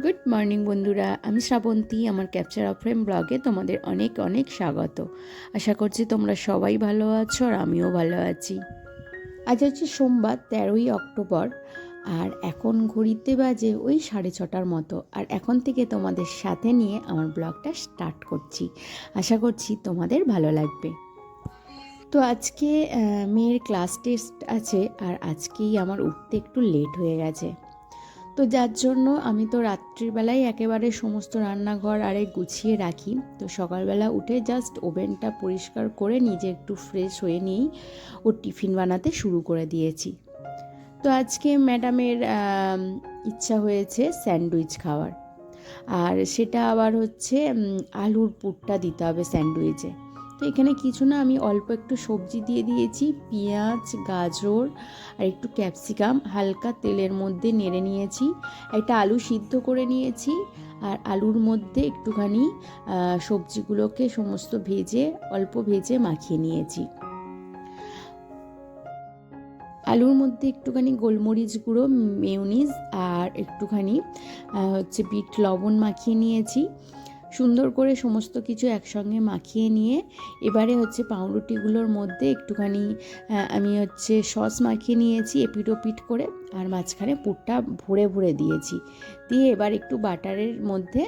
Good morning বন্ধুরা, আমি শ্রাবন্তী। আমার ক্যাপচার অফ ফ্রেম ব্লগে তোমাদের অনেক অনেক স্বাগত। আশা করছি তোমরা সবাই ভালো আছো আর আমিও ভালো আছি। আজ হচ্ছে সোমবার, 13ই অক্টোবর। আর এখন ঘড়িতে বাজে ওই 6:30টার মতো। আর এখন থেকে তোমাদের সাথে নিয়ে আমার ব্লগটা স্টার্ট করছি। আশা করছি তোমাদের ভালো লাগবে। তো আজকে মেয়ের ক্লাস টেস্ট আছে, আর আজকেই আমার উঠতে একটু লেট হয়ে গেছে। তো যার জন্য আমি তো রাত্রিবেলায় একেবারে সমস্ত রান্নাঘর গুছিয়ে রাখি। তো সকালবেলা উঠে জাস্ট ওভেনটা পরিষ্কার করে নিজে একটু ফ্রেশ হয়ে নিয়েই ওর টিফিন বানাতে শুরু করে দিয়েছি। তো আজকে ম্যাডামের ইচ্ছা হয়েছে স্যান্ডউইচ খাওয়ার, আর সেটা আবার হচ্ছে আলুর পুরটা দিতে হবে স্যান্ডউইচে। তো এখানে কিছু না, আমি অল্প একটু সবজি দিয়ে দিয়েছি, পেঁয়াজ, গাজর আর একটু ক্যাপসিকাম হালকা তেলের মধ্যে নেড়ে নিয়েছি। একটা আলু সিদ্ধ করে নিয়েছি, আর আলুর মধ্যে একটুখানি সবজিগুলোকে সমস্ত অল্প ভেজে মাখিয়ে নিয়েছি। আলুর মধ্যে একটুখানি গোলমরিচ গুঁড়ো, মেয়োনিজ আর একটুখানি বিট লবণ মাখিয়ে নিয়েছি। সুন্দর করে সমস্ত কিছু একসঙ্গে মাখিয়ে নিয়ে এবারে পাউরুটিগুলোর মধ্যে একটুখানি আমি সস মাখিয়ে নিয়েছি এপিট ওপিট করে, আর মাঝখানে পুরটা ভরে ভরে দিয়েছি। দিয়ে এবার একটু বাটারের মধ্যে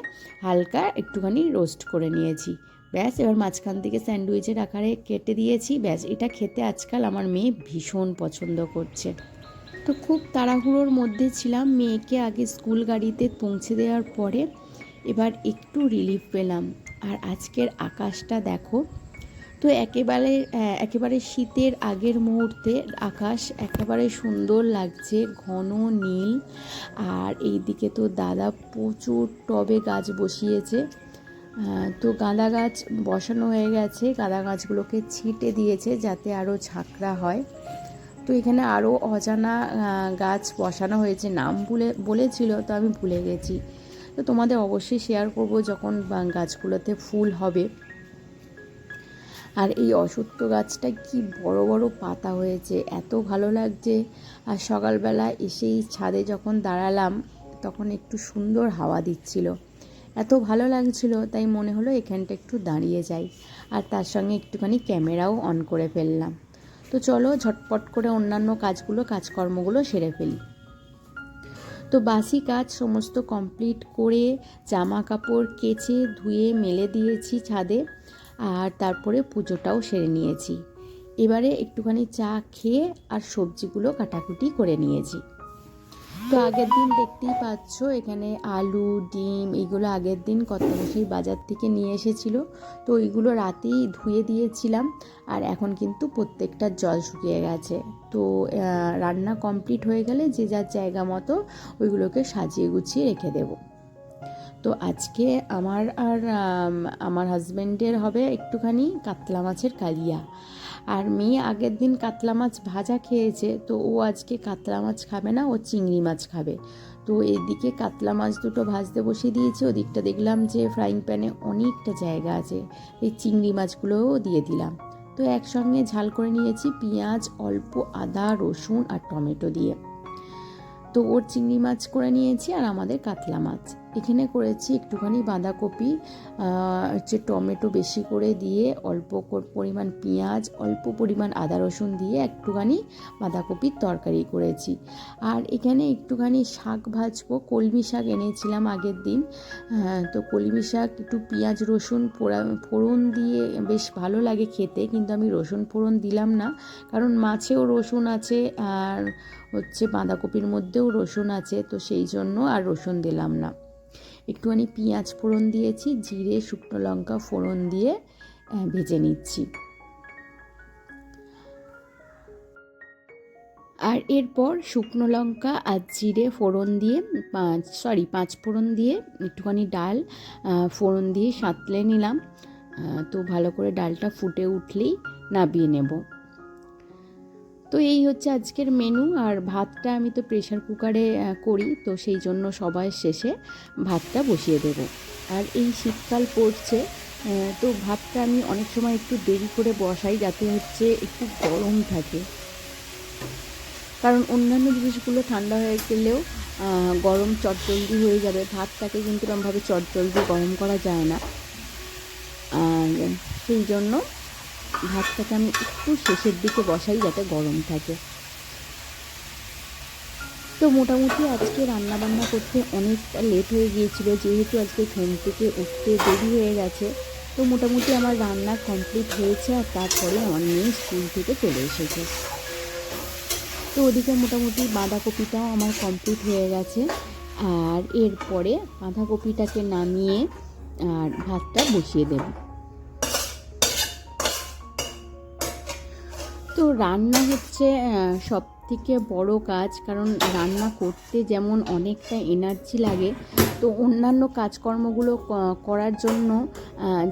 হালকা একটুখানি রোস্ট করে নিয়েছি। ব্যাস, এবার মাঝখান থেকে স্যান্ডউইচের আকারে কেটে দিয়েছি। ব্যাস, এটা খেতে আজকাল আমার মেয়ে ভীষণ পছন্দ করছে। তো খুব তাড়াহুড়োর মধ্যে ছিলাম, মেয়েকে আগে স্কুল গাড়িতে পৌঁছে দেওয়ার পরে এবার একটু রিলিফ পেলাম। আর আজকের আকাশটা দেখো, তো একেবারে শীতের আগের মুহূর্তে আকাশ একেবারে সুন্দর লাগছে, ঘন নীল। আর এইদিকে তো দাদা প্রচুর টবে গাছ বসিয়েছে। তো গাঁদা গাছ বসানো হয়ে গেছে, গাঁদা গাছগুলোকে ছিটে দিয়েছে যাতে আরও ঝাঁকড়া হয়। তো এখানে আরও অজানা গাছ বসানো হয়েছে, নাম বলেছিল, তো আমি ভুলে গেছি। তো তোমাদের অবশ্যই শেয়ার করব যখন গাছগুলোতে ফুল হবে। আর এই অশ্বত্থ গাছটা কি বড় বড় পাতা হয়েছে, এত ভালো লাগছে। আর সকালবেলা এসেই ছাদে যখন দাঁড়ালাম তখন একটু সুন্দর হাওয়া দিচ্ছিল, এত ভালো লাগছিল, তাই মনে হলো এখানটা একটু দাঁড়িয়ে যাই। আর তার সঙ্গে একটুখানি ক্যামেরাও অন করে ফেললাম। তো চলো ঝটপট করে অন্যান্য কাজকর্মগুলো সেরে ফেলি। তো বাসি কাজ সমস্ত কমপ্লিট করে জামা কাপড় কেচে ধুয়ে মেলে দিয়েছি ছাদে, আর তারপরে পুজোটাও সেরে নিয়েছি। এবারে একটুখানি চা খেয়ে আর সবজিগুলো কাটাকুটি করে নিয়েছি। তো আগের দিন দেখতেই পাচ্ছ এখানে আলু, ডিম এইগুলো আগের দিন কর্তামশাই বাজার থেকে নিয়ে এসেছিলো। তো ওইগুলো রাতেই ধুয়ে দিয়েছিলাম, আর এখন কিন্তু প্রত্যেকটা জল শুকিয়ে গেছে। তো রান্না কমপ্লিট হয়ে গেলে যে যার জায়গা মতো ওইগুলোকে সাজিয়ে গুছিয়ে রেখে দেবো। তো আজকে আমার আর আমার হাজব্যান্ডের হবে একটুখানি কাতলা মাছের কালিয়া। আর মেয়ে আগের দিন কাতলা মাছ ভাজা খেয়েছে, তো ও আজকে কাতলা মাছ খাবে না, ও চিংড়ি মাছ খাবে। তো এদিকে কাতলা মাছ দুটো ভাজতে বসিয়ে দিয়েছি, ওদিকটা দেখলাম যে ফ্রাইং প্যানে অনেকটা জায়গা আছে, এই চিংড়ি মাছগুলোও দিয়ে দিলাম। তো একসঙ্গে ঝাল করে নিয়েছি পেঁয়াজ, অল্প আদা, রসুন আর টমেটো দিয়ে। তো ওর চিংড়ি মাছ করে নিয়েছি, আর আমাদের কাতলা মাছ এখানে করেছি একটুখানি বাঁধাকপি, টমেটো বেশি করে দিয়ে, অল্প পরিমাণ পেঁয়াজ, অল্প পরিমাণ আদা রসুন দিয়ে একটুখানি বাঁধাকপির তরকারি করেছি। আর এখানে একটুখানি শাক ভাজবো, কলমি শাক এনেছিলাম আগের দিন। তো কলমি শাক একটু পেঁয়াজ রসুন ফোড়ন দিয়ে বেশ ভালো লাগে খেতে, কিন্তু আমি রসুন ফোড়ন দিলাম না, কারণ মাছেও রসুন আছে আর বাঁধাকপির মধ্যেও রসুন আছে, তো সেই জন্য আর রসুন দিলাম না। একটুখানি পেঁয়াজ ফোড়ন দিয়েছি, জিরে শুকনো লঙ্কা ফোড়ন দিয়ে ভেজে নিচ্ছি। আর এরপর শুকনো লঙ্কা আর জিরে ফোড়ন দিয়ে পাঁচ ফোড়ন দিয়ে একটুখানি ডাল ফোড়ন দিয়ে সাঁতলে নিলাম। তো ভালো করে ডালটা ফুটে উঠলেই নামিয়ে নেব। তো এই হচ্ছে আজকের মেনু। আর ভাতটা আমি তো প্রেশার কুকারে করি, তো সেই জন্য সবার শেষে ভাতটা বসিয়ে দেব। আর এই শীতকাল পড়ছে, তো ভাতটা আমি অনেক সময় একটু দেরি করে বসাই যাতে একটু গরম থাকে। কারণ অন্যান্য জিনিসগুলো ঠান্ডা হয়ে গেলেও গরম চটজলদি হয়ে যাবে। ভাতটাকে কিন্তু এরকমভাবে চটজলদি গরম করা যায় না, আর সেই জন্য ভাতটাকে আমি একটু শেষের দিকে বসাই যাতে গরম থাকে। তো মোটামুটি আজকে রান্নাবান্না করতে অনেকটা লেট হয়ে গিয়েছিল, যেহেতু আজকে ঘুম থেকে উঠতে দেরি হয়ে গেছে। তো মোটামুটি আমার রান্না কমপ্লিট হয়েছে, আর তারপরে আমার মেয়ে স্কুল থেকে চলে এসেছে। তো ওদিকে মোটামুটি বাঁধাকপিটাও আমার কমপ্লিট হয়ে গেছে, আর এরপরে বাঁধাকপিটাকে নামিয়ে আর ভাতটা বসিয়ে দেব। তো রান্না হচ্ছে সব থেকে বড় কাজ, কারণ রান্না করতে যেমন অনেকটা এনার্জি লাগে, তো অন্যান্য কাজকর্মগুলো করার জন্য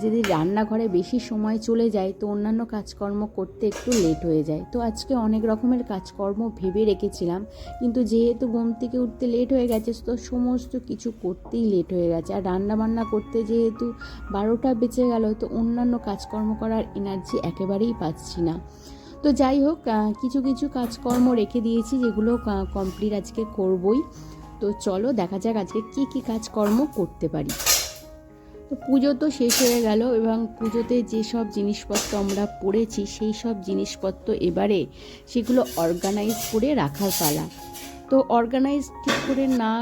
যদি রান্নাঘরে বেশি সময় চলে যায় তো অন্যান্য কাজকর্ম করতে একটু লেট হয়ে যায়। তো আজকে অনেক রকমের কাজকর্ম ভেবে রেখেছিলাম, কিন্তু যেহেতু ঘুম থেকে উঠতে লেট হয়ে গেছে তো সমস্ত কিছু করতেই লেট হয়ে গেছে। আর রান্নাবান্না করতে যেহেতু 12টা বেজে গেল, তো অন্যান্য কাজকর্ম করার এনার্জি একেবারেই পাচ্ছি না। তো যাই হোক, কিছু কিছু কাজকর্ম রেখে দিয়েছি যেগুলো কমপ্লিট আজকে করবই। তো চলো দেখা যাক আজকে কি কি কাজকর্ম করতে পারি। তো পুজো তো শেষ হয়ে গেল, এবং পুজোতে যেসব জিনিসপত্র আমরা পড়েছি সেই সব জিনিসপত্র এবারে সেগুলো অর্গানাইজ করে রাখার পালা। তো অর্গানাইজ ঠিক করে না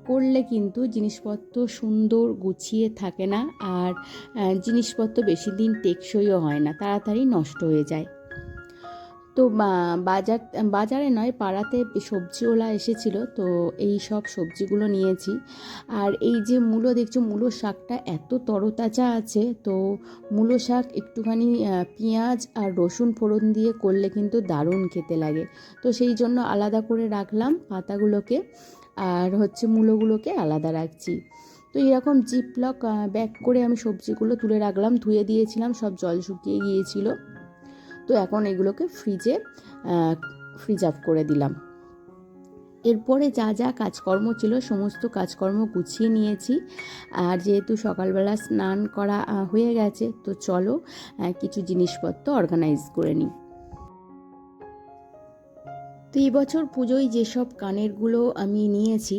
করলে কিন্তু জিনিসপত্র সুন্দর গুছিয়ে থাকে না, আর জিনিসপত্র বেশি দিন টেকসইও হয় না, তাড়াতাড়ি নষ্ট হয়ে যায়। তো বাজারে নয়, পাড়াতে সবজিওয়ালা এসেছিলো, তো এই সব সবজিগুলো নিয়েছি। আর এই যে মূলো দেখছো, মূলো শাকটা এত তরতাজা আছে, তো মূলো শাক একটুখানি পেঁয়াজ আর রসুন ফোড়ন দিয়ে করলে কিন্তু দারুণ খেতে লাগে। তো সেই জন্য আলাদা করে রাখলাম পাতাগুলোকে, আর হচ্ছে মূলোগুলোকে আলাদা রাখছি। তো এরকম জিপলক ব্যাগ করে আমি সবজিগুলো তুলে রাখলাম, ধুয়ে দিয়েছিলাম, সব জল শুকিয়ে গিয়েছিল। তো এখন এগুলোকে ফ্রিজ আপ করে দিলাম। এরপরে যা যা কাজকর্ম ছিল সমস্ত কাজকর্ম গুছিয়ে নিয়েছি, আর যেহেতু সকালবেলা স্নান করা হয়ে গেছে, তো চলো কিছু জিনিসপত্র অর্গানাইজ করে নিই। তো এই বছর পুজোয় যেসব কানেরগুলো আমি নিয়েছি,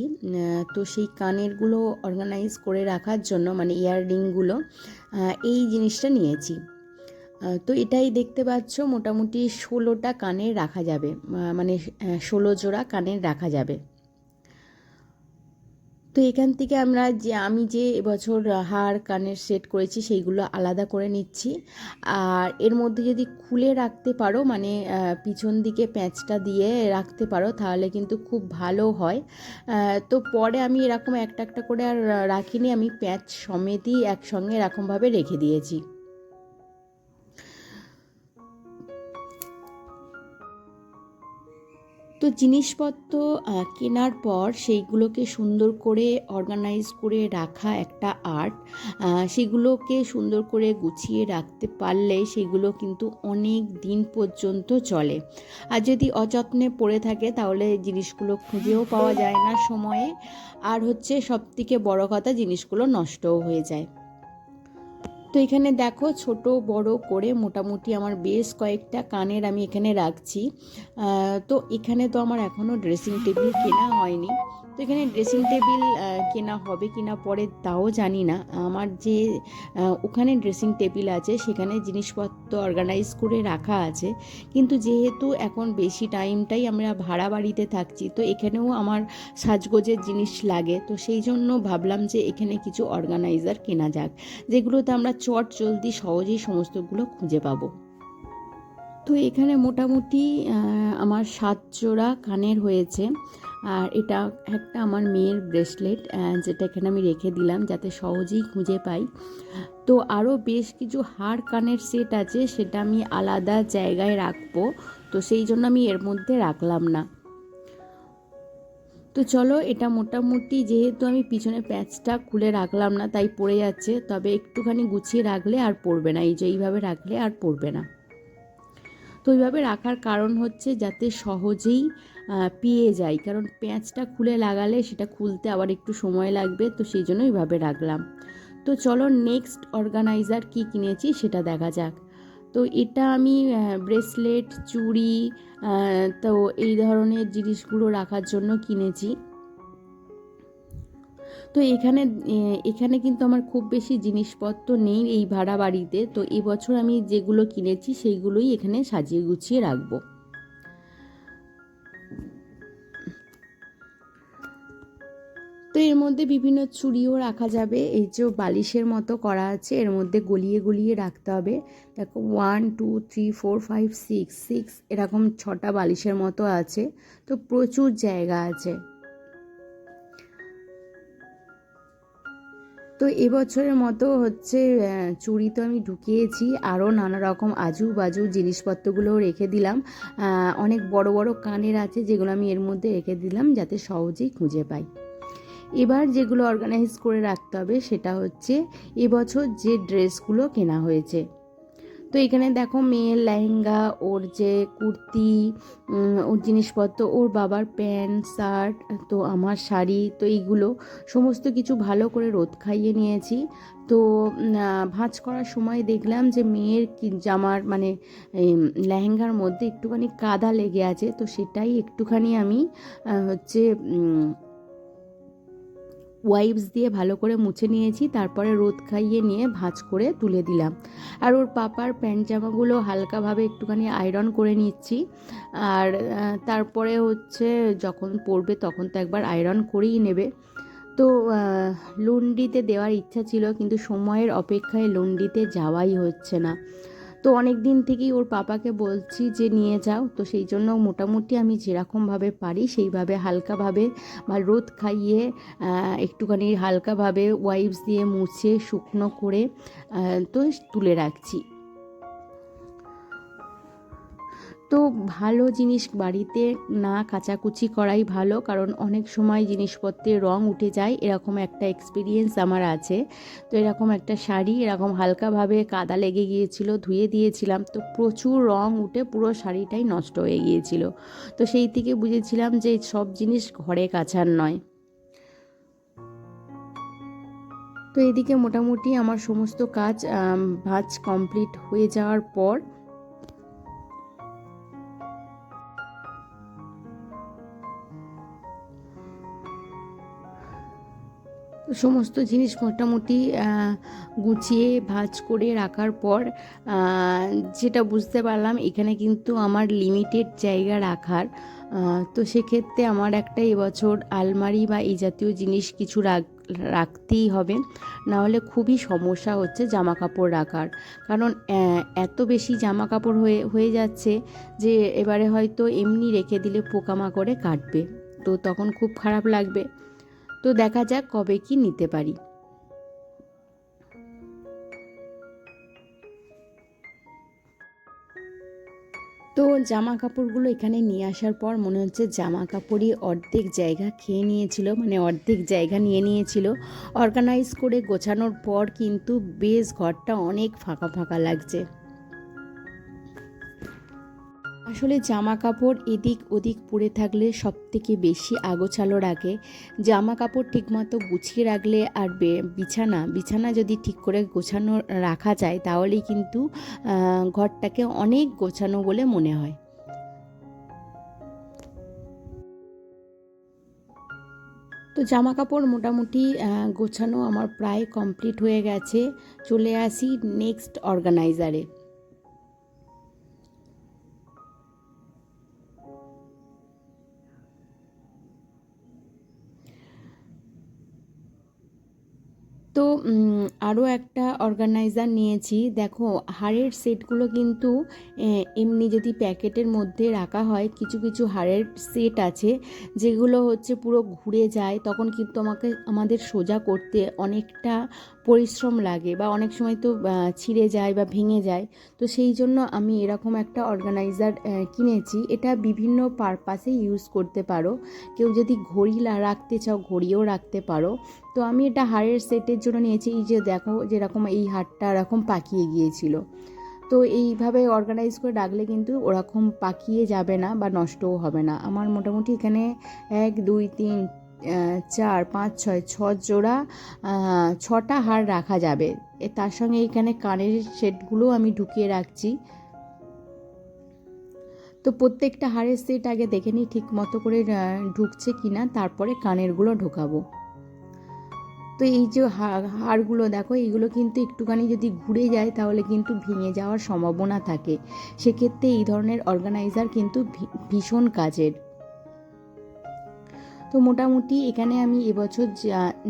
তো সেই কানেরগুলো অর্গানাইজ করে রাখার জন্য, মানে ইয়াররিংগুলো, এই জিনিসটা নিয়েছি। তো এটাই দেখতে পাচ্ছ, মোটামুটি 16টা কানের রাখা যাবে, মানে 16 জোড়া কানের রাখা যাবে। তো এখান থেকে আমি যে এবছর হার কানের সেট করেছি সেইগুলো আলাদা করে নিচ্ছি। আর এর মধ্যে যদি খুলে রাখতে পারো, মানে পিছন দিকে প্যাঁচটা দিয়ে রাখতে পারো, তাহলে কিন্তু খুব ভালো হয়। তো পরে আমি এরকম একটা একটা করে আর রাখিনি, আমি প্যাঁচ সমেতই একসঙ্গে এরকমভাবে রেখে দিয়েছি। তো জিনিসপত্র কেনার পর সেইগুলোকে সুন্দর করে অর্গানাইজ করে রাখা একটা আর্ট। সেগুলোকে সুন্দর করে গুছিয়ে রাখতে পারলে সেগুলো কিন্তু অনেক দিন পর্যন্ত চলে। আর যদি অযত্নে পড়ে থাকে তাহলে জিনিসগুলো খুঁজেও পাওয়া যায় না সময়ে, আর হচ্ছে সবথেকে বড় কথা, জিনিসগুলো নষ্টও হয়ে যায়। তো এখানে দেখো ছোট বড় করে মোটামুটি আমার বেশ কয়েকটা কানের আমি এখানে রাখছি। তো এখানে তো আমার এখনও ড্রেসিং টেবিল কেনা হয়নি, তো এখানে ড্রেসিং টেবিল কেনা হবে কিনা পরে তাও জানি না। আমার যে ওখানে ড্রেসিং টেবিল আছে সেখানে জিনিসপত্র অর্গানাইজ করে রাখা আছে, কিন্তু যেহেতু এখন বেশি টাইমটাই আমরা ভাড়া বাড়িতে থাকছি, তো এখানেও আমার সাজগোজের জিনিস লাগে, তো সেই জন্য ভাবলাম যে এখানে কিছু অর্গানাইজার কেনা যাক, যেগুলোতে আমরা চট জলদি সহজেই সমস্তগুলো খুঁজে পাবো। তো এখানে মোটামুটি আমার 7 জোড়া কানের হয়েছে, আর এটা একটা আমার মেয়ের ব্রেসলেট, যেটা এখানে আমি রেখে দিলাম যাতে সহজেই খুঁজে পাই। তো আরও বেশ কিছু হার কানের সেট আছে, সেটা আমি আলাদা জায়গায় রাখবো, তো সেই জন্য আমি এর মধ্যে রাখলাম না। তো চলো, এটা মোটামুটি যেহেতু আমি পিছনে প্যাঁচটা খুলে রাখলাম না তাই পড়ে যাচ্ছে, তবে একটুখানি গুছিয়ে রাখলে আর পড়বে না, এই যে এইভাবে রাখলে আর পড়বে না। তো এইভাবে রাখার কারণ হচ্ছে যাতে সহজেই পেয়ে যায়, কারণ প্যাঁচটা খুলে লাগালে সেটা খুলতে আবার একটু সময় লাগবে, তো সেই জন্য এইভাবে রাখলাম। তো চলো নেক্সট অর্গানাইজার কি কিনেছি সেটা দেখা যাক। তো তো এটা আমি ব্রেসলেট, চুড়ি, তো এই ধরনের জিনিসগুলো রাখার জন্য কিনেছি। তো এখানে কিন্তু আমার খুব বেশি জিনিসপত্র নেই এই ভাড়া বাড়িতে। তো এবছর আমি যেগুলো কিনেছি সেইগুলোই এখানে সাজিয়ে গুছিয়ে রাখবো। তো এর মধ্যে বিভিন্ন চুড়িও রাখা যাবে। এই যে বালিশের মতো করা আছে, এর মধ্যে গলিয়ে গলিয়ে রাখতে হবে। দেখো 1 2 3 4 5 6 এরকম 6টা বালিশের মতো আছে। তো প্রচুর জায়গা আছে। তো এবছরের মতো হচ্ছে চুড়ি তো আমি ঢুকিয়েছি, আরও নানা রকম আজু বাজু জিনিসপত্রগুলোও রেখে দিলাম। অনেক বড় বড় কানের আছে যেগুলো আমি এর মধ্যে রেখে দিলাম যাতে সহজেই খুঁজে পাই। এবার যেগুলো অর্গানাইজ করে রাখতে হবে সেটা হচ্ছে এবছর যে ড্রেসগুলো কেনা হয়েছে। তো এখানে দেখো মেয়ের লেহেঙ্গা, ওর যে কুর্তি, ওর জিনিসপত্র, ওর বাবার প্যান্ট শার্ট, তো আমার শাড়ি, তো এইগুলো সমস্ত কিছু ভালো করে রোদ খাইয়ে নিয়েছি। তো ভাঁজ করার সময় দেখলাম যে মেয়ের জামার মানে লেহেঙ্গার মধ্যে একটুখানি কাদা লেগে আছে। তো সেটাই একটুখানি আমি হচ্ছে ওয়াইপস দিয়ে ভালো করে মুছে নিয়েছি, তারপরে রোদ খাইয়ে নিয়ে ভাঁজ করে তুলে দিলাম। আর ওর পাপার প্যান্ট জামাগুলো হালকাভাবে একটুখানি আয়রন করে নিচ্ছি। আর তারপরে হচ্ছে যখন পরবে তখন তো একবার আয়রন করেই নেবে। তো লন্ড্রিতে দেওয়ার ইচ্ছা ছিল, কিন্তু সময়ের অপেক্ষায় লন্ড্রিতে যাওয়াই হচ্ছে না। তো অনেক দিন থেকেই ওর পাপাকে বলছি যে নিয়ে যাও। তো সেই জন্য মোটামুটি আমি যেরকমভাবে পারি সেইভাবে হালকাভাবে বা রোদ খাইয়ে একটুখানি হালকাভাবে ওয়াইপস দিয়ে মুছে শুকনো করে তো তুলে রাখছি। তো ভালো জিনিস বাড়িতে না কাচাকুচি করাই ভালো, কারণ অনেক সময় জিনিসপত্রের রং উঠে যায়। এরকম একটা এক্সপিরিয়েন্স আমার আছে। তো এরকম একটা শাড়ি এরকম হালকাভাবে কাদা লেগে গিয়েছিল, ধুয়ে দিয়েছিলাম, তো প্রচুর রং উঠে পুরো শাড়িটাই নষ্ট হয়ে গিয়েছিল। তো সেই থেকে বুঝেছিলাম যে সব জিনিস ঘরে কাচার নয়। তো এদিকে মোটামুটি আমার সমস্ত কাজ ভাঁজ কমপ্লিট হয়ে যাওয়ার পর সমস্ত জিনিস মোটামুটি গুছিয়ে ভাঁজ করে রাখার পর যেটা বুঝতে পারলাম এখানে কিন্তু আমার লিমিটেড জায়গা রাখার। তো সেক্ষেত্রে আমার একটা এবছর আলমারি বা এই জাতীয় জিনিস কিছু রাখতেই হবে, নাহলে খুবই সমস্যা হচ্ছে জামা কাপড় রাখার। কারণ এত বেশি জামা কাপড় হয়ে যাচ্ছে যে এবারে হয়তো এমনি রেখে দিলে পোকামাকড়ে কাটবে, তো তখন খুব খারাপ লাগবে। তো দেখা যাক কবে কি নিতে পারি। তো জামা কাপড়গুলো এখানে নিয়ে আসার পর মনে হচ্ছে জামা কাপড়ই অর্ধেক জায়গা খেয়ে নিয়েছিল, মানে অর্ধেক জায়গা নিয়ে নিয়েছিল। অর্গানাইজ করে গোছানোর পর কিন্তু বেশ ঘরটা অনেক ফাঁকা ফাঁকা লাগছে। আসলে জামা কাপড় এদিক ওদিক পড়ে থাকলে সব থেকে বেশি আগোছালো রাখে। জামা কাপড় ঠিকমতো গুছিয়ে রাখলে আর বিছানা যদি ঠিক করে গোছানো রাখা যায় তাহলেই কিন্তু ঘরটাকে অনেক গোছানো বলে মনে হয়। তো জামা কাপড় মোটামুটি গোছানো আমার প্রায় কমপ্লিট হয়ে গেছে। চলে আসি নেক্সট অর্গানাইজারে। তো আরও একটা অর্গানাইজার নিয়েছি। দেখো হাড়ের সেটগুলো কিন্তু এমনি যদি প্যাকেটের মধ্যে রাখা হয়, কিছু কিছু হাড়ের সেট আছে যেগুলো হচ্ছে পুরো ঘুরে যায়, তখন কিন্তু আমাদের সোজা করতে অনেকটা পরিশ্রম লাগে বা অনেক সময় তো ছিঁড়ে যায় বা ভেঙে যায়। তো সেই জন্য আমি এরকম একটা অর্গানাইজার কিনেছি। এটা বিভিন্ন পারপাসে ইউজ করতে পারো। কেউ যদি ঘড়ি রাখতে চাও ঘড়িও রাখতে পারো। তো আমি এটা হাড়ের সেটের জন্য নিয়েছি। এই যে দেখো যেরকম এই হাড়টা এরকম পাকিয়ে গিয়েছিল, তো এইভাবে অর্গানাইজ করে রাখলে কিন্তু ওরকম পাকিয়ে যাবে না বা নষ্টও হবে না। আমার মোটামুটি এখানে 1 2 3 4 5 6 জোড়া 6টা হার রাখা যাবে। তার সঙ্গে এখানে কানের সেটগুলো আমি ঢুকিয়ে রাখছি। তো প্রত্যেকটা হারের সেট আগে দেখে নিই ঠিক মতো করে ঢুকছে কিনা, তারপরে কানেরগুলো ঢোকাবো। তো এই যে হারগুলো দেখো, এইগুলো কিন্তু একটুখানি যদি ঘুরে যায় তাহলে কিন্তু ভেঙে যাওয়ার সম্ভাবনা থাকে। সেক্ষেত্রে এই ধরনের অর্গানাইজার কিন্তু ভীষণ কাজের। তো মোটামুটি এখানে আমি এবছর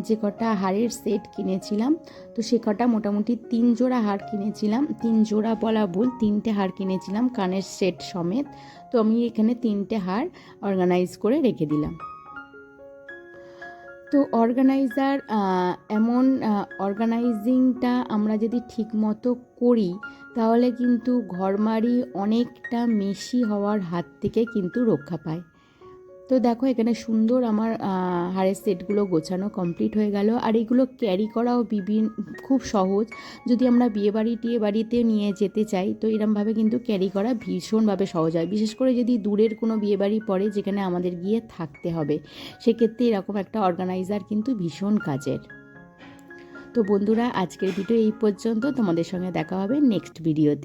যে কটা হারের সেট কিনেছিলাম, তো সে কটা মোটামুটি 3 জোড়া হার কিনেছিলাম। 3 জোড়া বলা ভুল, 3টে হার কিনেছিলাম কানের সেট সমেত। তো আমি এখানে 3টে হার অর্গানাইজ করে রেখে দিলাম। তো অর্গানাইজার এমন অর্গানাইজিংটা আমরা যদি ঠিক মতো করি তাহলে কিন্তু ঘরমারি অনেকটা মেশি হওয়ার হাত থেকে কিন্তু রক্ষা পায়। তো দেখো এখানে সুন্দর আমার হারের সেটগুলো গোছানো কমপ্লিট হয়ে গেল। আর এগুলো ক্যারি করাও খুব সহজ। যদি আমরা বিয়েবাড়িতে নিয়ে যেতে চাই তো এরমভাবে কিন্তু ক্যারি করা ভীষণভাবে সহজ হয়। বিশেষ করে যদি দূরের কোনো বিয়েবাড়ি পড়ে যেখানে আমাদের গিয়ে থাকতে হবে, সেক্ষেত্রে এরকম একটা অর্গানাইজার কিন্তু ভীষণ কাজের। তো বন্ধুরা, আজকের ভিডিও এই পর্যন্ত। তোমাদের সঙ্গে দেখা হবে নেক্সট ভিডিওতে।